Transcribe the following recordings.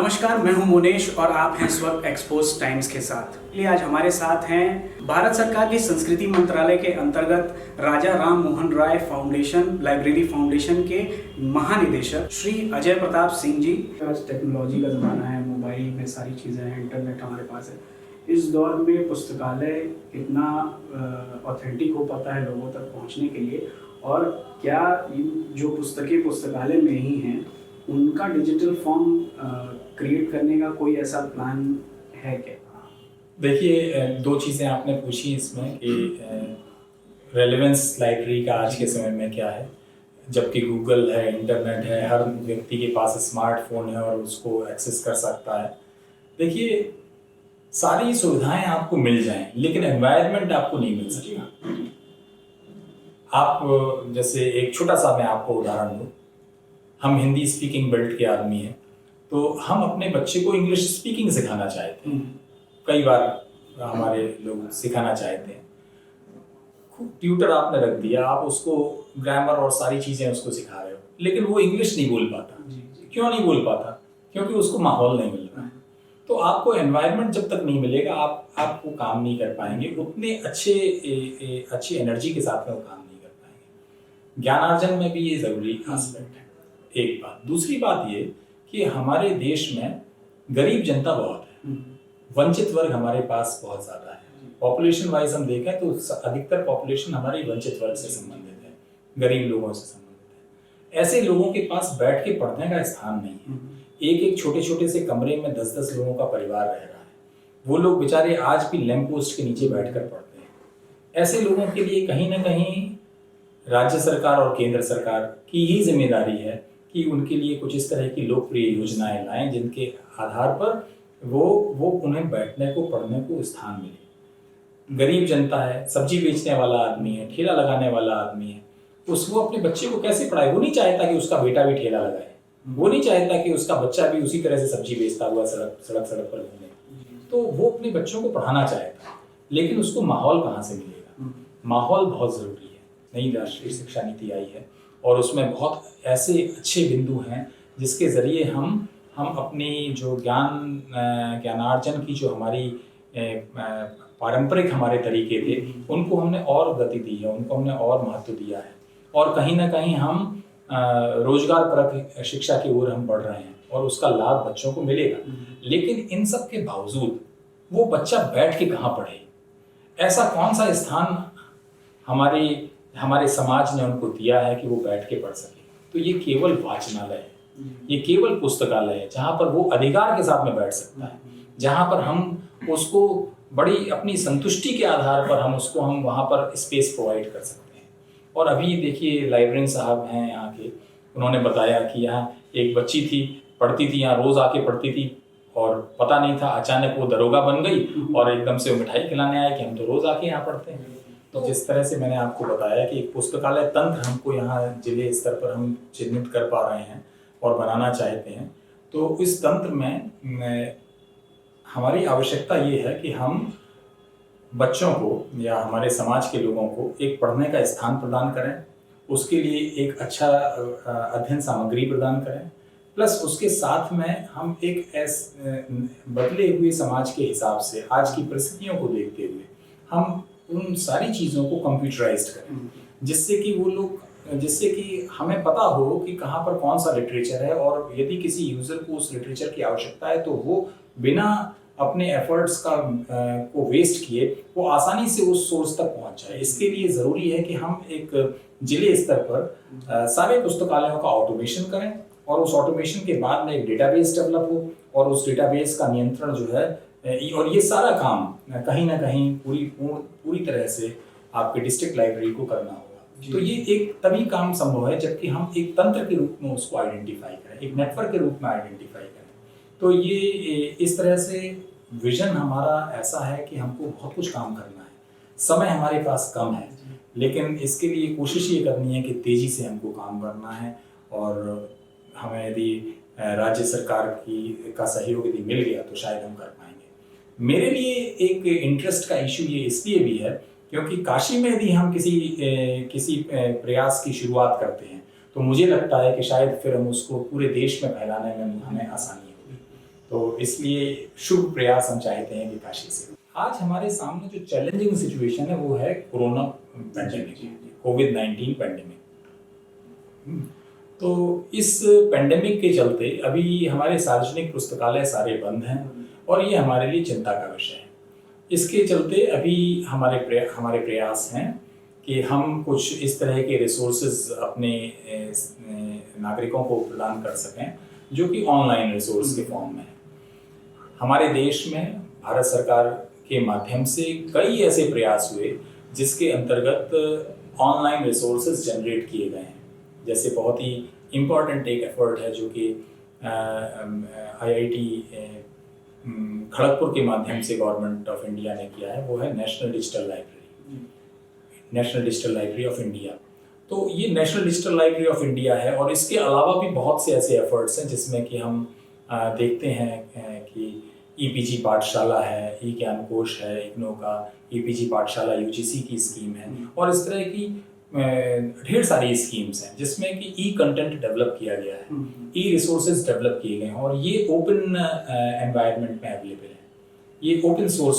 नमस्कार, मैं हूं मोनेश और आप हैं इस वक्त एक्सपोज टाइम्स के साथ। लिए आज हमारे साथ हैं भारत सरकार की संस्कृति मंत्रालय के अंतर्गत राजा Ram Mohan Roy foundation library foundation के महानिदेशक श्री अजय प्रताप सिंह जी। आज टेक्नोलॉजी का ज़माना है, मोबाइल में सारी चीज़ें हैं, इंटरनेट हमारे पास है। इस दौर में पुस्तकालय कितना ऑथेंटिक हो पाता है लोगों तक पहुँचने के लिए, और क्या जो पुस्तकें पुस्तकालय में ही हैं उनका डिजिटल फॉर्म क्रिएट करने का कोई ऐसा प्लान है क्या? देखिए, दो चीज़ें आपने पूछी इसमें कि रेलेवेंस लाइब्रेरी का आज के समय में क्या है, जबकि गूगल है, इंटरनेट है, हर व्यक्ति के पास स्मार्टफोन है और उसको एक्सेस कर सकता है। देखिए, सारी सुविधाएं आपको मिल जाएं लेकिन एनवायरनमेंट आपको नहीं मिल सकेगा। आप जैसे एक छोटा सा मैं आपको उदाहरण दूँ, हम हिंदी स्पीकिंग बेल्ट के आदमी हैं, तो हम अपने बच्चे को इंग्लिश स्पीकिंग सिखाना चाहते हैं। कई बार हमारे लोग सिखाना चाहते हैं, ट्यूटर आपने रख दिया, आप उसको ग्रामर और सारी चीज़ें उसको सिखा रहे हो, लेकिन वो इंग्लिश नहीं बोल पाता। क्यों नहीं बोल पाता? क्योंकि उसको माहौल नहीं मिल रहा है। तो आपको एनवायरनमेंट जब तक नहीं मिलेगा आप वो काम नहीं कर पाएंगे, उतने अच्छी एनर्जी के साथ में वो काम नहीं कर पाएंगे। ज्ञानार्जन में भी ये ज़रूरी एस्पेक्ट है, एक बात। दूसरी बात ये कि हमारे देश में गरीब जनता बहुत है, वंचित वर्ग हमारे पास बहुत ज़्यादा है। पॉपुलेशन वाइज हम देखें तो अधिकतर पॉपुलेशन हमारी वंचित वर्ग से संबंधित है, गरीब लोगों से संबंधित है। ऐसे लोगों के पास बैठ के पढ़ने का स्थान नहीं है। एक छोटे छोटे से कमरे में 10-10 लोगों का परिवार रह रहा है। वो लोग बेचारे आज भी लैंप पोस्ट के नीचे बैठकर पढ़ते हैं। ऐसे लोगों के लिए कहीं ना कहीं राज्य सरकार और केंद्र सरकार की ही जिम्मेदारी है कि उनके लिए कुछ इस तरह की लोकप्रिय योजनाएं लाएं जिनके आधार पर वो उन्हें बैठने को, पढ़ने को स्थान मिले। गरीब जनता है, सब्जी बेचने वाला आदमी है, ठेला लगाने वाला आदमी है, वो अपने बच्चे को कैसे पढ़ाए? वो नहीं चाहता कि उसका बेटा भी ठेला लगाए, वो नहीं चाहता कि उसका बच्चा भी उसी तरह से सब्जी बेचता हुआ सड़क पर घूमे। तो वो अपने बच्चों को पढ़ाना चाहता है, लेकिन उसको माहौल कहाँ से मिलेगा? माहौल बहुत ज़रूरी है। नई राष्ट्रीय शिक्षा नीति आई है और उसमें बहुत ऐसे अच्छे बिंदु हैं जिसके ज़रिए हम अपनी जो ज्ञानार्जन की जो हमारी पारंपरिक हमारे तरीके थे उनको हमने और गति दी है, उनको हमने और महत्व दिया है, और कहीं ना कहीं हम रोजगार परक शिक्षा की ओर हम बढ़ रहे हैं और उसका लाभ बच्चों को मिलेगा। लेकिन इन सब के बावजूद वो बच्चा बैठ के कहाँ पढ़े? ऐसा कौन सा स्थान हमारे समाज ने उनको दिया है कि वो बैठ के पढ़ सके? तो ये केवल वाचनालय है, ये केवल पुस्तकालय है जहाँ पर वो अधिकार के साथ में बैठ सकता है, जहाँ पर हम उसको बड़ी अपनी संतुष्टि के आधार पर हम वहाँ पर स्पेस प्रोवाइड कर सकते हैं। और अभी देखिए, लाइब्रेरियन साहब हैं यहाँ के, उन्होंने बताया कि यहाँ एक बच्ची थी, पढ़ती थी, यहाँ रोज़ आके पढ़ती थी और पता नहीं था, अचानक वो दरोगा बन गई और एकदम से वो मिठाई खिलाने आए कि हम तो रोज़ आके यहाँ पढ़ते हैं। तो जिस तरह से मैंने आपको बताया कि एक पुस्तकालय तंत्र हमको यहाँ जिले स्तर पर हम चिन्हित कर पा रहे हैं और बनाना चाहते हैं, तो इस तंत्र में हमारी आवश्यकता ये है कि हम बच्चों को या हमारे समाज के लोगों को एक पढ़ने का स्थान प्रदान करें, उसके लिए एक अच्छा अध्ययन सामग्री प्रदान करें, प्लस उसके साथ में हम एक बदले हुए समाज के हिसाब से आज की परिस्थितियों को देखते हुए हम उन सारी चीज़ों को कंप्यूटराइज्ड करें, जिससे कि हमें पता हो कि कहाँ पर कौन सा लिटरेचर है, और यदि किसी यूज़र को उस लिटरेचर की आवश्यकता है तो वो बिना अपने एफर्ट्स को वेस्ट किए वो आसानी से उस सोर्स तक पहुँच जाए। इसके लिए ज़रूरी है कि हम एक जिले स्तर पर सारे पुस्तकालयों का ऑटोमेशन करें और उस ऑटोमेशन के बाद में एक डेटाबेस डेवलप हो और उस डेटाबेस का नियंत्रण जो है, और ये सारा काम कहीं ना कहीं पूरी तरह से आपके डिस्ट्रिक्ट लाइब्रेरी को करना होगा। तो ये एक तभी काम संभव है जबकि हम एक तंत्र के रूप में उसको आइडेंटिफाई करें, एक नेटवर्क के रूप में आइडेंटिफाई करें। तो ये इस तरह से विजन हमारा ऐसा है कि हमको बहुत कुछ काम करना है, समय हमारे पास कम है, लेकिन इसके लिए कोशिश ये करनी है कि तेज़ी से हमको काम करना है, और हमें यदि राज्य सरकार का सहयोग यदि मिल गया तो शायद हम कर पाएंगे। मेरे लिए एक इंटरेस्ट का इशू ये इसलिए भी है क्योंकि काशी में यदि हम किसी प्रयास की शुरुआत करते हैं तो मुझे लगता है कि शायद फिर हम उसको पूरे देश में फैलाने में हमें आसानी होगी। तो इसलिए शुभ प्रयास हम चाहते हैं कि काशी से। आज हमारे सामने जो चैलेंजिंग सिचुएशन है वो है कोरोना पैंडेमिक, कोविड-19 पैंडेमिक। तो इस पैंडेमिक के चलते अभी हमारे सार्वजनिक पुस्तकालय सारे बंद हैं और ये हमारे लिए चिंता का विषय है। इसके चलते अभी हमारे प्रयास हैं कि हम कुछ इस तरह के रिसोर्सेज अपने नागरिकों को प्रदान कर सकें जो कि ऑनलाइन रिसोर्स के फॉर्म में है। हमारे देश में भारत सरकार के माध्यम से कई ऐसे प्रयास हुए जिसके अंतर्गत ऑनलाइन रिसोर्सेज जनरेट किए गए हैं। जैसे बहुत ही इम्पॉर्टेंट एक एफर्ट है जो कि IIT खड़गपुर के माध्यम से गवर्नमेंट ऑफ इंडिया ने किया है, वो है national digital library of India. तो ये national digital library of India है और इसके अलावा भी बहुत से ऐसे एफर्ट्स हैं जिसमें कि हम देखते हैं कि EPG पाठशाला है, ई ज्ञान कोश है, इग्नू का EPG पाठशाला UGC की स्कीम है और इस तरह की ढेर सारी स्कीम्स हैं जिसमें कि ई कंटेंट डेवलप किया गया है, ई रिसोर्सेज डेवलप किए गए हैं और ये ओपन एनवायरनमेंट में अवेलेबल है। ये ओपन सोर्स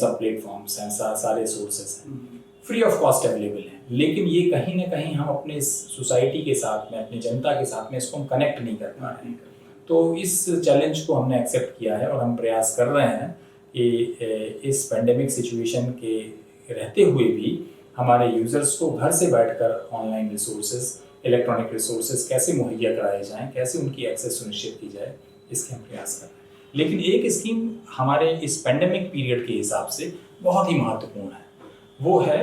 सब प्लेटफॉर्म्स हैं, सारे सोर्सेज हैं, फ्री ऑफ कॉस्ट अवेलेबल हैं। लेकिन ये कहीं ना कहीं हम अपने सोसाइटी के साथ में, अपनी जनता के साथ में इसको हम कनेक्ट नहीं कर पा रहे हैं। तो इस चैलेंज को हमने एक्सेप्ट किया है और हम प्रयास कर रहे हैं कि इस पेंडेमिक सिचुएशन के रहते हुए भी हमारे यूज़र्स को घर से बैठकर ऑनलाइन रिसोर्सेज, इलेक्ट्रॉनिक रिसोर्सेज कैसे मुहैया कराए जाएं, कैसे उनकी एक्सेस सुनिश्चित की जाए, इसके हम प्रयास कर रहे हैं। लेकिन एक स्कीम हमारे इस पेंडेमिक पीरियड के हिसाब से बहुत ही महत्वपूर्ण है, वो है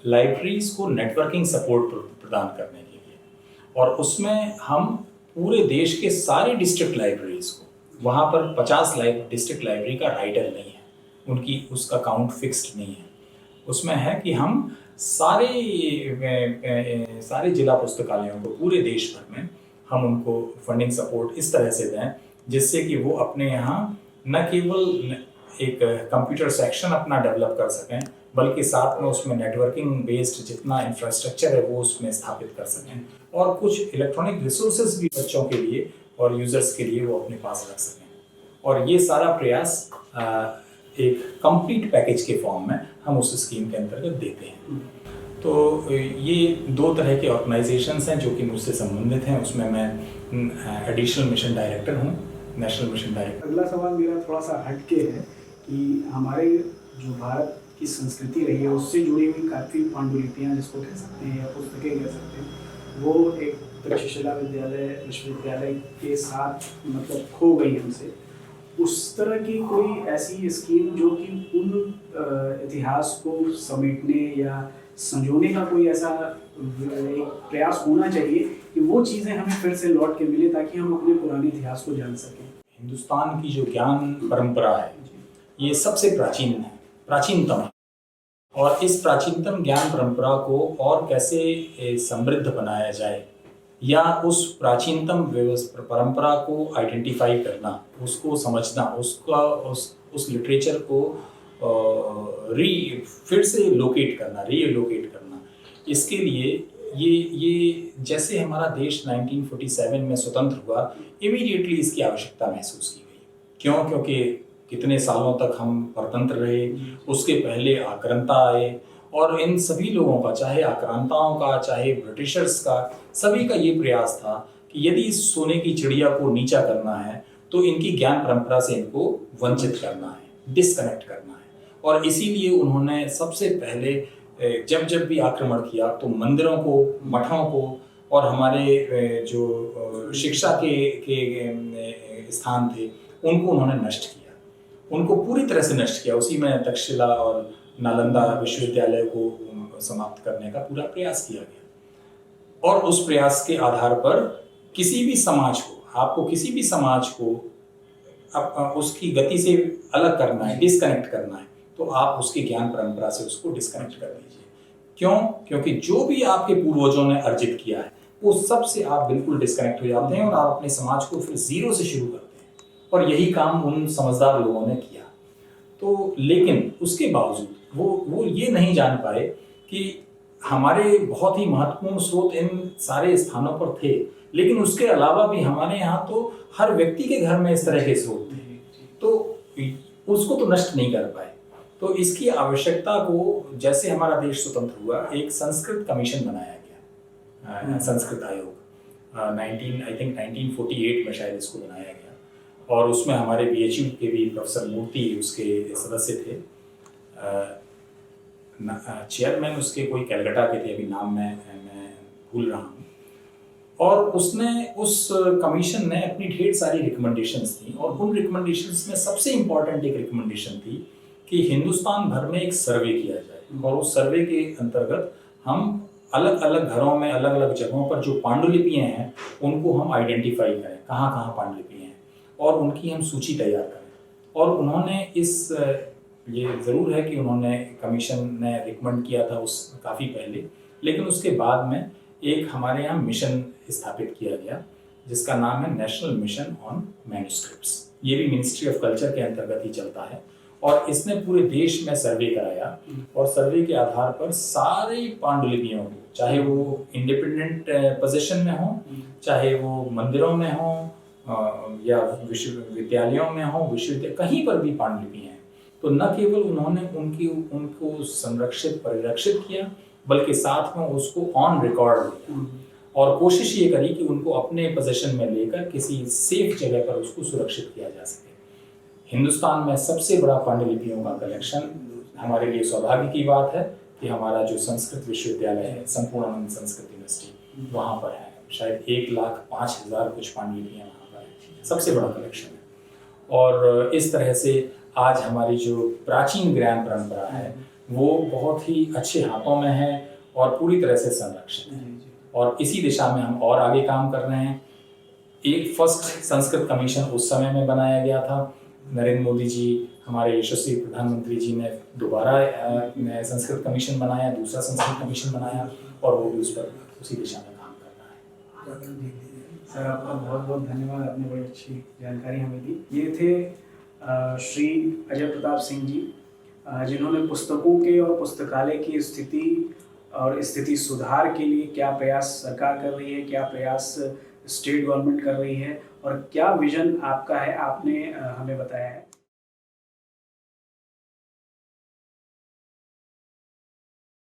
लाइब्रेरीज को नेटवर्किंग सपोर्ट प्रदान करने के लिए। और उसमें हम पूरे देश के सारे डिस्ट्रिक्ट लाइब्रेरीज को, वहाँ पर 50 डिस्ट्रिक्ट लाइब्रेरी का राइटर नहीं है, उनकी उसका काउंट फिक्स्ड नहीं है। उसमें है कि हम सारे जिला पुस्तकालयों को पूरे देश भर में हम उनको फंडिंग सपोर्ट इस तरह से दें जिससे कि वो अपने यहाँ न केवल एक कंप्यूटर सेक्शन अपना डेवलप कर सकें बल्कि साथ में उसमें नेटवर्किंग बेस्ड जितना इंफ्रास्ट्रक्चर है वो उसमें स्थापित कर सकें और कुछ इलेक्ट्रॉनिक रिसोर्सेज भी बच्चों के लिए और यूजर्स के लिए वो अपने पास रख सकें। और ये सारा प्रयास एक कंप्लीट पैकेज के फॉर्म में हम उस स्कीम के अंतर्गत देते हैं। तो ये 2 तरह के ऑर्गेनाइजेशंस हैं जो कि मुझसे संबंधित हैं। उसमें मैं एडिशनल मिशन डायरेक्टर हूँ, नेशनल मिशन डायरेक्टर। अगला सवाल मेरा थोड़ा सा हटके है कि हमारे जो भारत की संस्कृति रही है उससे जुड़ी हुई काफ़ी पांडुलिपियाँ जिसको कह सकते हैं या पुस्तकें कह सकते हैं, वो एक तक्षशिला विश्वविद्यालय के साथ मतलब खो गई हमसे। उस तरह की कोई ऐसी स्कीम जो कि उन इतिहास को समेटने या संजोने का कोई ऐसा एक प्रयास होना चाहिए कि वो चीज़ें हमें फिर से लौट के मिले ताकि हम अपने पुराने इतिहास को जान सकें। हिंदुस्तान की जो ज्ञान परंपरा है ये सबसे प्राचीनतम है और इस प्राचीनतम ज्ञान परंपरा को और कैसे समृद्ध बनाया जाए या उस प्राचीनतम परंपरा को आइडेंटिफाई करना, उसको समझना, उस लिटरेचर को फिर से रीलोकेट करना, इसके लिए ये जैसे हमारा देश 1947 में स्वतंत्र हुआ, इमीडिएटली इसकी आवश्यकता महसूस की गई। क्यों? क्योंकि कितने सालों तक हम परतंत्र रहे, उसके पहले आक्रांता आए और इन सभी लोगों का, चाहे आक्रांताओं का चाहे ब्रिटिशर्स का, सभी का ये प्रयास था कि यदि इस सोने की चिड़िया को नीचा करना है तो इनकी ज्ञान परंपरा से इनको वंचित करना है, डिस्कनेक्ट करना है। और इसीलिए उन्होंने सबसे पहले जब भी आक्रमण किया तो मंदिरों को, मठों को और हमारे जो शिक्षा के स्थान थे उनको उन्होंने नष्ट किया, उनको पूरी तरह से नष्ट किया। उसी में तक्षशिला और नालंदा विश्वविद्यालय को समाप्त करने का पूरा प्रयास किया गया। और उस प्रयास के आधार पर किसी भी समाज को उसकी गति से अलग करना है, डिस्कनेक्ट करना है, तो आप उसकी ज्ञान परंपरा से उसको डिस्कनेक्ट कर दीजिए। क्यों? क्योंकि जो भी आपके पूर्वजों ने अर्जित किया है वो सब से आप बिल्कुल डिस्कनेक्ट हो जाते हैं और आप अपने समाज को फिर जीरो से शुरू करते हैं। और यही काम उन समझदार लोगों ने किया। तो लेकिन उसके बावजूद वो ये नहीं जान पाए कि हमारे बहुत ही महत्वपूर्ण स्रोत इन सारे स्थानों पर थे लेकिन उसके अलावा भी हमारे यहाँ तो हर व्यक्ति के घर में इस तरह के स्रोत थे, तो उसको तो नष्ट नहीं कर पाए। तो इसकी आवश्यकता को, जैसे हमारा देश स्वतंत्र हुआ, एक संस्कृत कमीशन बनाया गया, संस्कृत आयोग, 1948 में शायद इसको बनाया गया, और उसमें हमारे BHU के भी प्रोफेसर मूर्ति उसके सदस्य थे। चेयरमैन उसके कोई कलकत्ता के थे, अभी नाम मैं भूल रहा हूँ। और उस कमीशन ने अपनी ढेर सारी रिकमेंडेशंस दी, और उन रिकमेंडेशंस में सबसे इम्पॉर्टेंट एक रिकमेंडेशन थी कि हिंदुस्तान भर में एक सर्वे किया जाए, और उस सर्वे के अंतर्गत हम अलग अलग घरों में, अलग अलग जगहों पर जो पांडुलिपियाँ हैं उनको हम आइडेंटिफाई करें, कहाँ कहाँ पांडुलिपियाँ हैं, और उनकी हम सूची तैयार करें। और उन्होंने ये ज़रूर है कि उन्होंने, कमीशन ने रिकमेंड किया था उस काफ़ी पहले, लेकिन उसके बाद में एक हमारे यहाँ मिशन स्थापित किया गया जिसका नाम है नेशनल मिशन ऑन मैन्युस्क्रिप्ट्स। ये भी मिनिस्ट्री ऑफ कल्चर के अंतर्गत ही चलता है, और इसने पूरे देश में सर्वे कराया, और सर्वे के आधार पर सारी पांडुलिपियों को, चाहे वो इंडिपेंडेंट पोजीशन में हो, चाहे वो मंदिरों में हो, या विश्वविद्यालयों में हो, विश्वविद्यालय कहीं पर भी पांडुलिपि हैं, तो न केवल उन्होंने उनको संरक्षित परिरक्षित किया, बल्कि साथ में उसको ऑन रिकॉर्ड लिया, और कोशिश ये करी कि उनको अपने पोजीशन में लेकर किसी सेफ जगह पर उसको सुरक्षित किया जा सके। हिंदुस्तान में सबसे बड़ा पांडुलिपियों का कलेक्शन, हमारे लिए सौभाग्य की बात है कि हमारा जो संस्कृत विश्वविद्यालय है, संपूर्णानंद संस्कृत यूनिवर्सिटी, वहाँ पर है। शायद 1,05,000 कुछ पांडुलिपियाँ वहाँ पर है, सबसे बड़ा कलेक्शन है। और इस तरह से आज हमारी जो प्राचीन ज्ञान परंपरा है वो बहुत ही अच्छे हाथों में है और पूरी तरह से संरक्षित है, और इसी दिशा में हम और आगे काम कर रहे हैं। एक फर्स्ट संस्कृत कमीशन उस समय में बनाया गया था, नरेंद्र मोदी जी, हमारे यशस्वी प्रधानमंत्री जी ने दोबारा संस्कृत कमीशन बनाया, दूसरा संस्कृत कमीशन बनाया, और वो भी उसी दिशा में काम कर रहा है। सर, आपका बहुत बहुत धन्यवाद, आपने बड़ी अच्छी जानकारी हमें दी। ये थे श्री अजय प्रताप सिंह जी, जिन्होंने पुस्तकों के और पुस्तकालय की स्थिति सुधार के लिए क्या प्रयास सरकार कर रही है, क्या प्रयास स्टेट गवर्नमेंट कर रही है, और क्या विजन आपका है, आपने हमें बताया है।